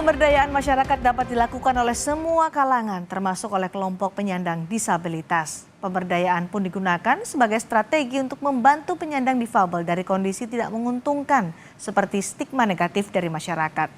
Pemberdayaan masyarakat dapat dilakukan oleh semua kalangan, termasuk oleh kelompok penyandang disabilitas. Pemberdayaan pun digunakan sebagai strategi untuk membantu penyandang difabel dari kondisi tidak menguntungkan, seperti stigma negatif dari masyarakat.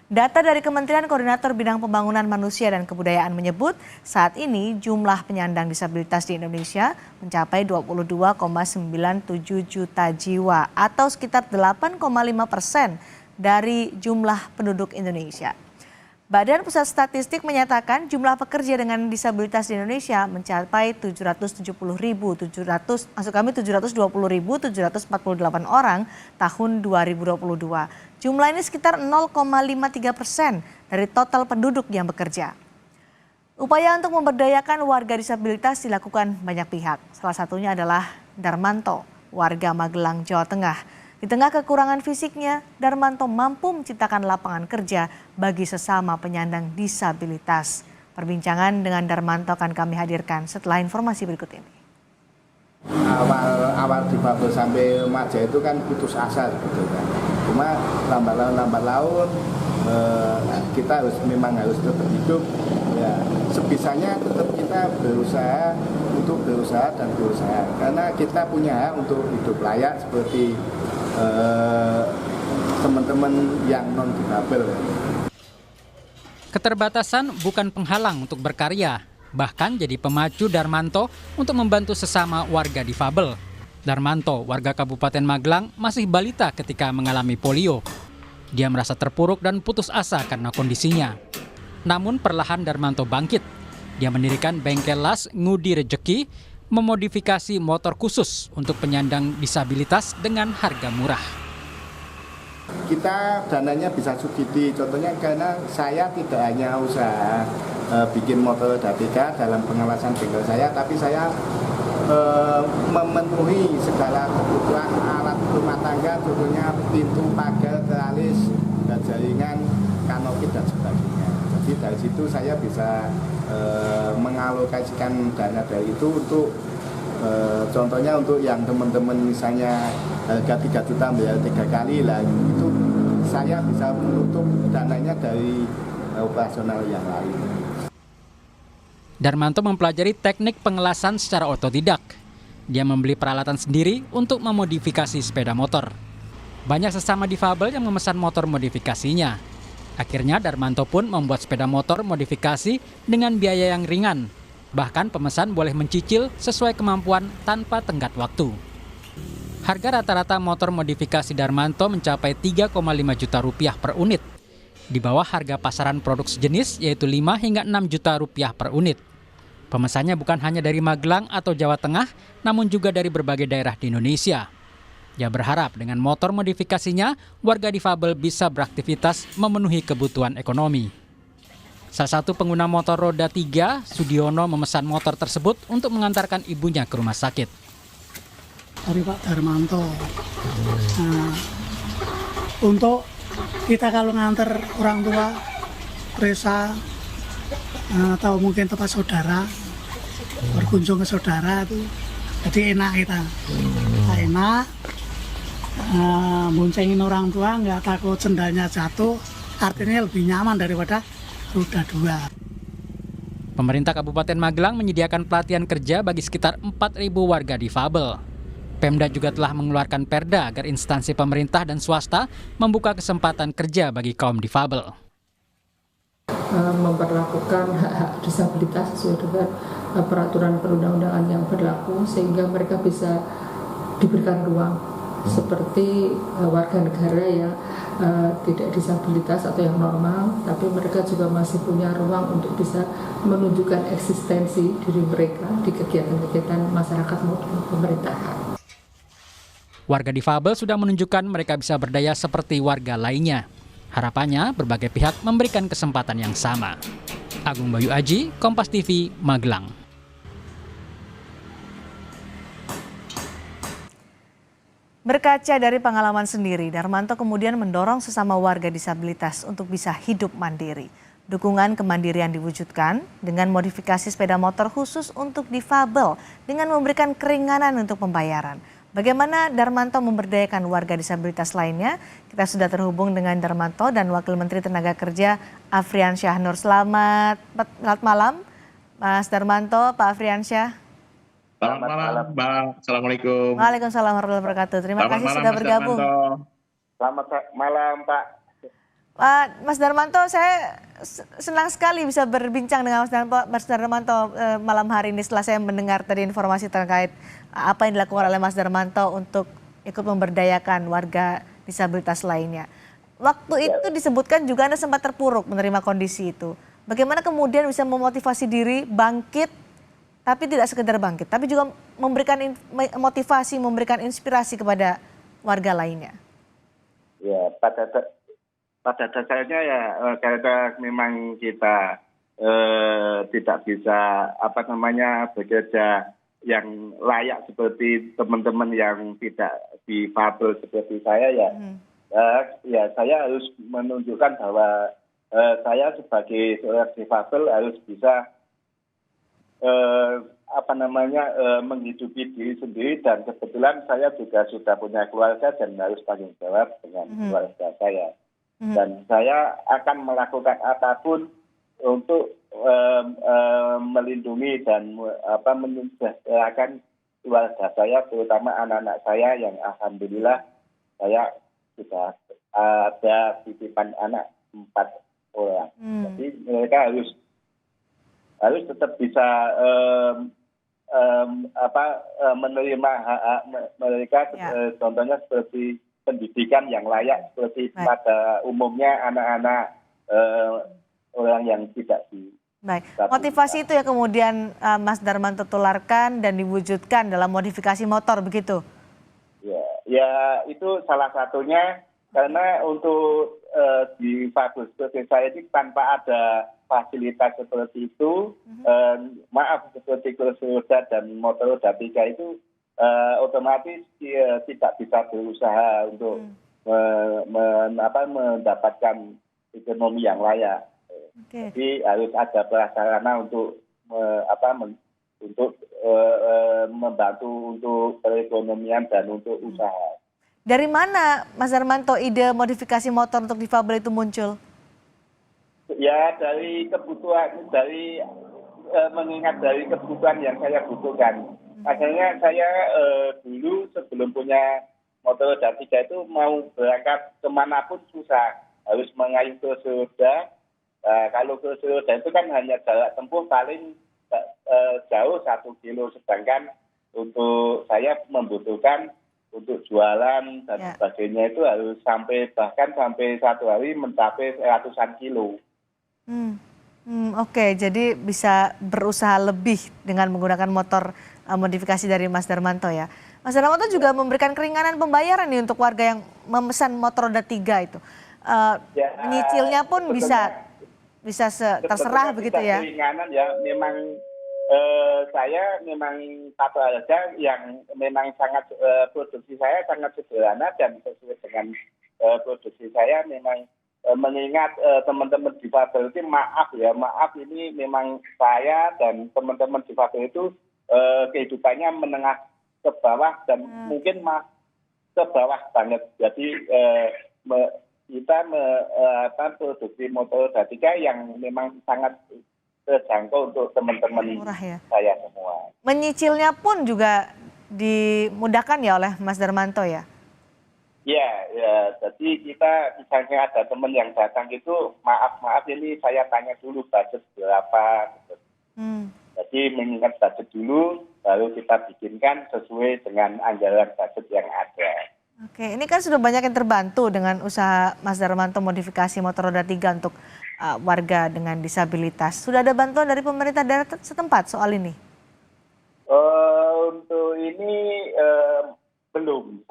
Data dari Kementerian Koordinator Bidang Pembangunan Manusia dan Kebudayaan menyebut saat ini jumlah penyandang disabilitas di Indonesia mencapai 22,97 juta jiwa atau sekitar 8,5% dari jumlah penduduk Indonesia. Badan Pusat Statistik menyatakan jumlah pekerja dengan disabilitas di Indonesia mencapai 720.748 orang tahun 2022. Jumlah ini sekitar 0,53% dari total penduduk yang bekerja. Upaya untuk memberdayakan warga disabilitas dilakukan banyak pihak. Salah satunya adalah Darmanto, warga Magelang, Jawa Tengah. Di tengah kekurangan fisiknya, Darmanto mampu menciptakan lapangan kerja bagi sesama penyandang disabilitas. Perbincangan dengan Darmanto akan kami hadirkan setelah informasi berikut ini. Awal difabel sampai remaja itu kan putus asa gitu kan. Cuma lambat laun kita memang harus tetap hidup. Ya, sebisanya tetap kita berusaha dan berusaha karena kita punya hak untuk hidup layak seperti teman-teman yang non difabel. Keterbatasan bukan penghalang untuk berkarya, bahkan jadi pemacu Darmanto untuk membantu sesama warga difabel. Darmanto, warga Kabupaten Magelang, masih balita ketika mengalami polio. Dia merasa terpuruk dan putus asa karena kondisinya. Namun perlahan Darmanto bangkit. Dia mendirikan bengkel las Ngudi Rejeki, memodifikasi motor khusus untuk penyandang disabilitas dengan harga murah. Kita dananya bisa subsidi, contohnya karena saya tidak hanya usaha bikin motor Datika dalam pengawasan bengkel saya, tapi saya memenuhi segala kebutuhan alat rumah tangga, contohnya pintu, pagar, teralis, dan jaringan, kanopi dan sebagainya. Jadi dari situ saya bisa mengalokasikan dana dari itu untuk contohnya untuk yang teman-teman misalnya harga 3 juta bayar 3 kali lah, itu saya bisa menutup dananya dari operasional yang lain. Darmanto mempelajari teknik pengelasan secara otodidak. Dia membeli peralatan sendiri untuk memodifikasi sepeda motor. Banyak sesama difabel yang memesan motor modifikasinya. Akhirnya Darmanto pun membuat sepeda motor modifikasi dengan biaya yang ringan. Bahkan pemesan boleh mencicil sesuai kemampuan tanpa tenggat waktu. Harga rata-rata motor modifikasi Darmanto mencapai 3,5 juta rupiah per unit. Di bawah harga pasaran produk sejenis yaitu 5 hingga 6 juta rupiah per unit. Pemesannya bukan hanya dari Magelang atau Jawa Tengah, namun juga dari berbagai daerah di Indonesia. Dia berharap dengan motor modifikasinya, warga difabel bisa beraktivitas memenuhi kebutuhan ekonomi. Salah satu pengguna motor roda 3, Sudiono, memesan motor tersebut untuk mengantarkan ibunya ke rumah sakit. Dari Pak Darmanto. Nah, untuk kita kalau nganter orang tua, resa, atau mungkin tempat saudara, berkunjung ke saudara itu, jadi enak kita. Enak, boncengin orang tua, nggak takut sendalnya jatuh, artinya lebih nyaman daripada roda 2. Pemerintah Kabupaten Magelang menyediakan pelatihan kerja bagi sekitar 4.000 warga difabel. Pemda juga telah mengeluarkan perda agar instansi pemerintah dan swasta membuka kesempatan kerja bagi kaum difabel. Memperlakukan hak-hak disabilitas sesuai dengan peraturan perundang-undangan yang berlaku sehingga mereka bisa diberikan ruang seperti warga negara yang tidak disabilitas atau yang normal, tapi mereka juga masih punya ruang untuk bisa menunjukkan eksistensi diri mereka di kegiatan-kegiatan masyarakat maupun pemerintahan. Warga difabel sudah menunjukkan mereka bisa berdaya seperti warga lainnya. Harapannya berbagai pihak memberikan kesempatan yang sama. Agung Bayu Aji, Kompas TV, Magelang. Berkaca dari pengalaman sendiri, Darmanto kemudian mendorong sesama warga disabilitas untuk bisa hidup mandiri. Dukungan kemandirian diwujudkan dengan modifikasi sepeda motor khusus untuk difabel dengan memberikan keringanan untuk pembayaran. Bagaimana Darmanto memberdayakan warga disabilitas lainnya? Kita sudah terhubung dengan Darmanto dan Wakil Menteri Tenaga Kerja Afriansyah Nur. Selamat malam, Mas Darmanto, Pak Afriansyah. Selamat malam, Mbak. Assalamualaikum. Waalaikumsalam warahmatullahi wabarakatuh. Terima Selamat kasih malam, sudah Mas bergabung. Darmanto. Selamat malam, Pak. Mas Darmanto, saya senang sekali bisa berbincang dengan Mas Darmanto malam hari ini setelah saya mendengar tadi informasi terkait apa yang dilakukan oleh Mas Darmanto untuk ikut memberdayakan warga disabilitas lainnya. Waktu itu disebutkan juga Anda sempat terpuruk menerima kondisi itu. Bagaimana kemudian bisa memotivasi diri bangkit, tapi tidak sekedar bangkit, tapi juga memberikan motivasi, memberikan inspirasi kepada warga lainnya? Ya, pada dasarnya ya karena memang kita tidak bisa bekerja yang layak seperti teman-teman yang tidak difabel seperti saya ya. Ya saya harus menunjukkan bahwa saya sebagai seorang difabel harus bisa menghidupi diri sendiri, dan kebetulan saya juga sudah punya keluarga dan harus tanggung jawab dengan keluarga saya. Dan saya akan melakukan apapun untuk melindungi dan menyejahterakan keluarga saya, terutama anak-anak saya yang alhamdulillah saya sudah ada titipan anak 4 orang. Jadi mereka harus tetap bisa menerima hak mereka, contohnya seperti pendidikan yang layak seperti pada umumnya anak-anak orang yang tidak di. Baik, motivasi itu ya kemudian Mas Darmanto tularkan dan diwujudkan dalam modifikasi motor begitu? Ya itu salah satunya, karena untuk difabel seperti saya ini tanpa ada fasilitas seperti itu, maaf seperti kursi roda dan motor roda 3 itu otomatis tidak bisa berusaha untuk mendapatkan ekonomi yang layak. Jadi harus ada prasarana untuk membantu untuk perekonomian dan untuk usaha. Dari mana Mas Darmanto ide modifikasi motor untuk difabel itu muncul? Ya dari kebutuhan, mengingat dari kebutuhan yang saya butuhkan. Akhirnya saya dulu sebelum punya motor roda 3 itu mau berangkat kemanapun susah, harus mengayuh kursi roda. Kalau kursi roda itu kan hanya jarak tempuh paling jauh 1 kilo, sedangkan untuk saya membutuhkan untuk jualan dan sebagainya itu harus bahkan sampai 1 hari mencapai ratusan kilo. Oke, jadi bisa berusaha lebih dengan menggunakan motor modifikasi dari Mas Darmanto ya. Mas Darmanto juga memberikan keringanan pembayaran nih untuk warga yang memesan motor roda 3 itu. Nyicilnya pun bisa terserah begitu ya. Keringanan ya, memang saya memang satu harga yang memang sangat produksi saya sangat sederhana dan sesuai dengan produksi saya. Memang mengingat teman-teman difabel itu maaf ini memang saya dan teman-teman difabel itu kehidupannya menengah ke bawah dan mungkin ke bawah banget. Jadi kita produksi motor roda 3 yang memang sangat terjangkau untuk teman-teman saya semua. Menyicilnya pun juga dimudahkan ya oleh Mas Darmanto ya? Ya, jadi kita misalnya ada teman yang datang itu, maaf ini saya tanya dulu budget berapa. Jadi mengingat budget dulu, baru kita bikinkan sesuai dengan anggaran budget yang ada. Oke, ini kan sudah banyak yang terbantu dengan usaha Mas Darmanto modifikasi motor roda 3 untuk warga dengan disabilitas. Sudah ada bantuan dari pemerintah daerah setempat soal ini? Untuk ini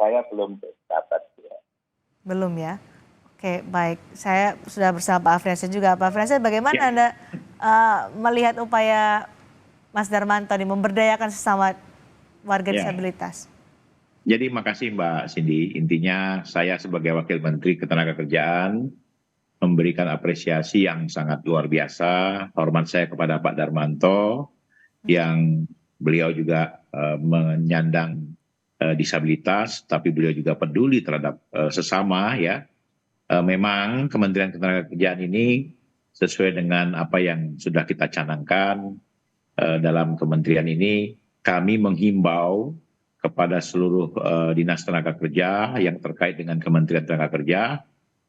saya belum dapat. Belum ya? Oke, baik. Saya sudah bersama Pak Afriansyah juga. Pak Afriansyah, bagaimana Anda melihat upaya Mas Darmanto ini memberdayakan sesama warga disabilitas? Jadi makasih Mbak Cindy. Intinya saya sebagai Wakil Menteri Ketenagakerjaan memberikan apresiasi yang sangat luar biasa. Hormat saya kepada Pak Darmanto yang beliau juga menyandang disabilitas, tapi beliau juga peduli terhadap sesama ya. Memang Kementerian Ketenagakerjaan ini sesuai dengan apa yang sudah kita canangkan dalam kementerian ini, kami menghimbau kepada seluruh dinas tenaga kerja yang terkait dengan Kementerian Tenaga Kerja,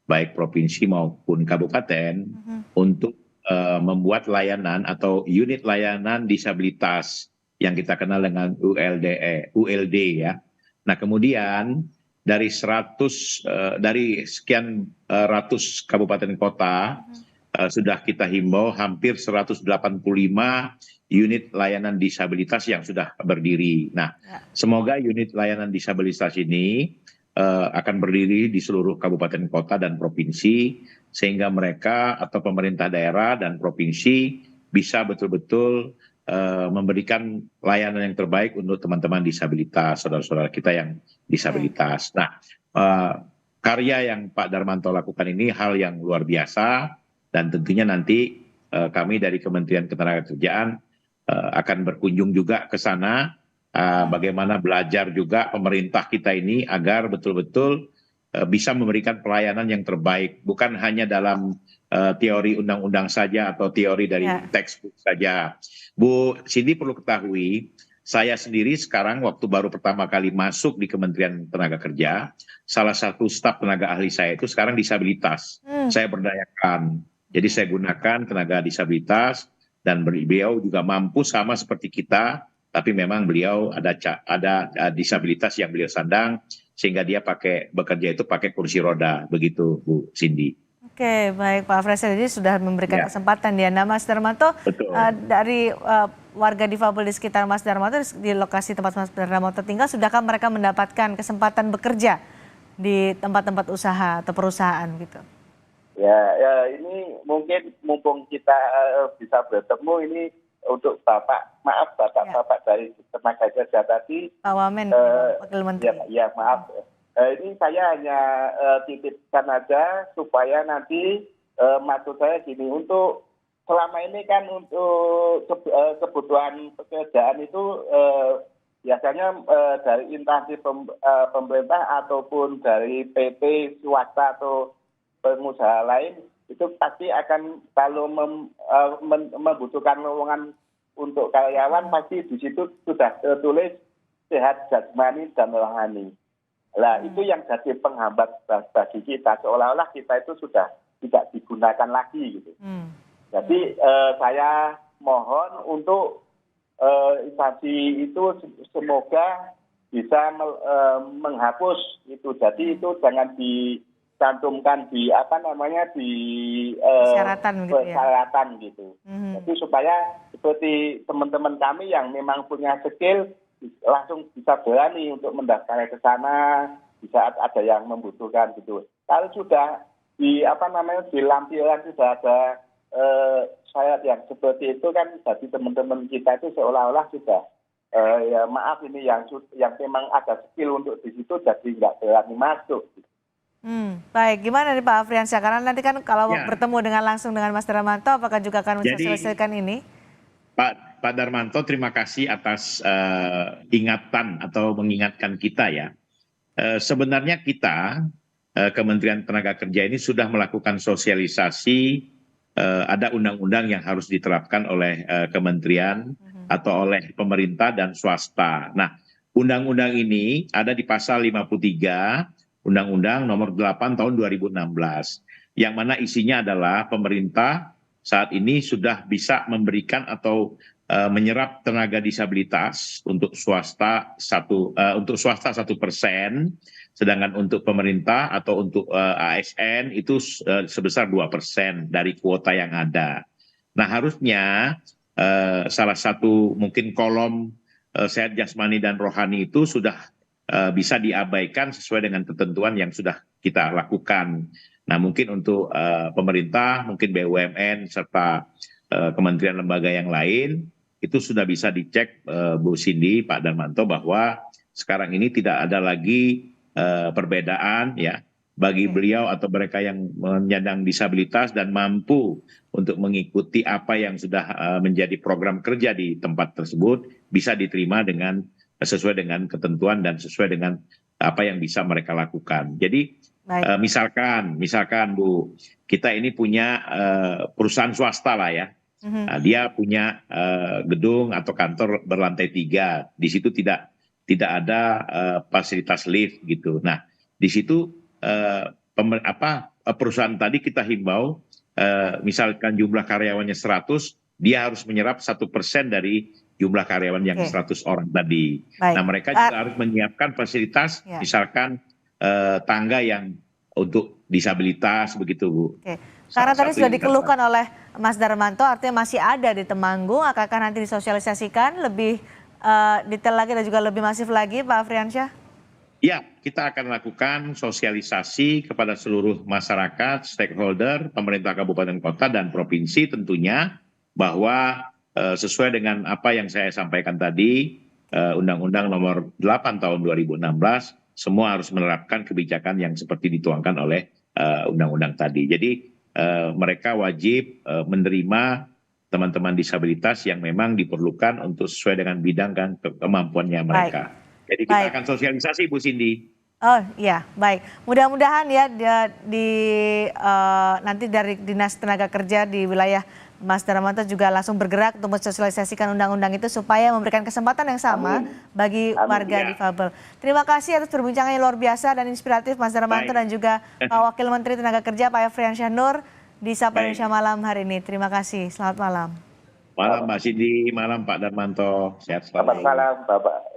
baik provinsi maupun kabupaten, untuk membuat layanan atau unit layanan disabilitas yang kita kenal dengan ULD ya. Nah kemudian dari dari sekian ratus kabupaten kota sudah kita himbau hampir 185 unit layanan disabilitas yang sudah berdiri. Nah, semoga unit layanan disabilitas ini akan berdiri di seluruh kabupaten kota dan provinsi, sehingga mereka atau pemerintah daerah dan provinsi bisa betul-betul memberikan layanan yang terbaik untuk teman-teman disabilitas, saudara-saudara kita yang disabilitas. Nah, karya yang Pak Darmanto lakukan ini hal yang luar biasa, dan tentunya nanti kami dari Kementerian Ketenagakerjaan akan berkunjung juga ke sana, bagaimana belajar juga pemerintah kita ini agar betul-betul bisa memberikan pelayanan yang terbaik, bukan hanya dalam teori undang-undang saja atau teori dari textbook saja. Bu Cindy perlu ketahui, saya sendiri sekarang waktu baru pertama kali masuk di Kementerian Tenaga Kerja, salah satu staf tenaga ahli saya itu sekarang disabilitas. Saya berdayakan, jadi saya gunakan tenaga disabilitas, dan beliau juga mampu sama seperti kita, tapi memang beliau ada disabilitas yang beliau sandang, sehingga dia bekerja itu pakai kursi roda, begitu Bu Cindy. Oke, baik Pak Fresel, jadi sudah memberikan kesempatan ya. Nah Mas Darmanto, dari warga difabel di sekitar Mas Darmanto, di lokasi tempat Mas Darmanto tinggal, sudahkah mereka mendapatkan kesempatan bekerja di tempat-tempat usaha atau perusahaan gitu? Ya, ini mungkin mumpung kita bisa bertemu ini untuk Bapak dari tenaga kerja tadi. Pak Wamen, Wakil Menteri. Ya maaf. Ini saya hanya titipkan aja supaya nanti maksud saya gini, untuk selama ini kan untuk kebutuhan pekerjaan itu biasanya dari instansi pemerintah ataupun dari PT swasta atau pengusaha lain itu pasti akan kalau membutuhkan lowongan untuk karyawan, pasti di situ sudah tertulis sehat jasmani dan rohani. Nah, itu yang jadi penghambat bagi kita, seolah-olah kita itu sudah tidak digunakan lagi gitu. Jadi saya mohon untuk instansi itu semoga bisa menghapus itu. Jadi itu jangan dicantumkan di persyaratan gitu. Jadi supaya seperti teman-teman kami yang memang punya skill langsung bisa berani untuk mendaftar ke sana di saat ada yang membutuhkan gitu. Kalau sudah di lampiran sudah ada syarat yang seperti itu kan, jadi teman-teman kita itu seolah-olah sudah ya maaf ini yang memang ada skill untuk di situ jadi nggak berani masuk. Baik, gimana nih Pak Afriansyah? Karena nanti kan kalau bertemu langsung dengan Mas Darmanto, apakah juga akan menyelesaikan ini? Pak Darmanto, terima kasih atas ingatan atau mengingatkan kita ya. Sebenarnya kita, Kementerian Tenaga Kerja ini sudah melakukan sosialisasi, ada undang-undang yang harus diterapkan oleh kementerian atau oleh pemerintah dan swasta. Nah, undang-undang ini ada di pasal 53, Undang-Undang nomor 8 tahun 2016, yang mana isinya adalah pemerintah saat ini sudah bisa memberikan atau menyerap tenaga disabilitas untuk swasta 1%, sedangkan untuk pemerintah atau untuk ASN itu sebesar 2% dari kuota yang ada. Nah, harusnya salah satu mungkin kolom sehat jasmani dan rohani itu sudah bisa diabaikan sesuai dengan ketentuan yang sudah kita lakukan. Nah, mungkin untuk pemerintah, mungkin BUMN serta kementerian lembaga yang lain itu sudah bisa dicek Bu Cindy, Pak Darmanto, bahwa sekarang ini tidak ada lagi perbedaan ya bagi beliau atau mereka yang menyandang disabilitas dan mampu untuk mengikuti apa yang sudah menjadi program kerja di tempat tersebut bisa diterima dengan sesuai dengan ketentuan dan sesuai dengan apa yang bisa mereka lakukan. Jadi Baik. misalkan Bu, kita ini punya perusahaan swasta lah ya. Nah, dia punya gedung atau kantor berlantai 3. Di situ tidak ada fasilitas lift gitu. Nah, di situ perusahaan tadi kita himbau, misalkan jumlah karyawannya 100, dia harus menyerap 1% dari jumlah karyawan yang 100 orang tadi. Baik. Nah, mereka juga harus menyiapkan fasilitas, Ya. misalkan tangga yang untuk disabilitas begitu, Bu. Oke. Karena Salah tadi satu sudah yang dikeluhkan oleh Mas Darmanto, artinya masih ada di Temanggung, apakah nanti disosialisasikan lebih detail lagi dan juga lebih masif lagi, Pak Afriansyah? Ya, kita akan lakukan sosialisasi kepada seluruh masyarakat, stakeholder, pemerintah kabupaten kota dan provinsi tentunya, bahwa sesuai dengan apa yang saya sampaikan tadi, Undang-Undang Nomor 8 Tahun 2016, semua harus menerapkan kebijakan yang seperti dituangkan oleh undang-undang tadi. Jadi mereka wajib menerima teman-teman disabilitas yang memang diperlukan untuk sesuai dengan bidang dan kemampuannya mereka. Jadi kita akan sosialisasi, Bu Cindy. Oh iya, baik. Mudah-mudahan ya nanti dari Dinas Tenaga Kerja di wilayah Mas Darmanto juga langsung bergerak untuk mensosialisasikan undang-undang itu supaya memberikan kesempatan yang sama bagi warga difabel. Terima kasih atas perbincangannya luar biasa dan inspiratif Mas Darmanto dan juga Pak Wakil Menteri Tenaga Kerja Pak Afriansyah Nur di Sapa Indonesia Malam hari ini. Terima kasih. Selamat malam. Malam Mbak Cindy, malam Pak Darmanto. Sehat selalu. Selamat malam Bapak.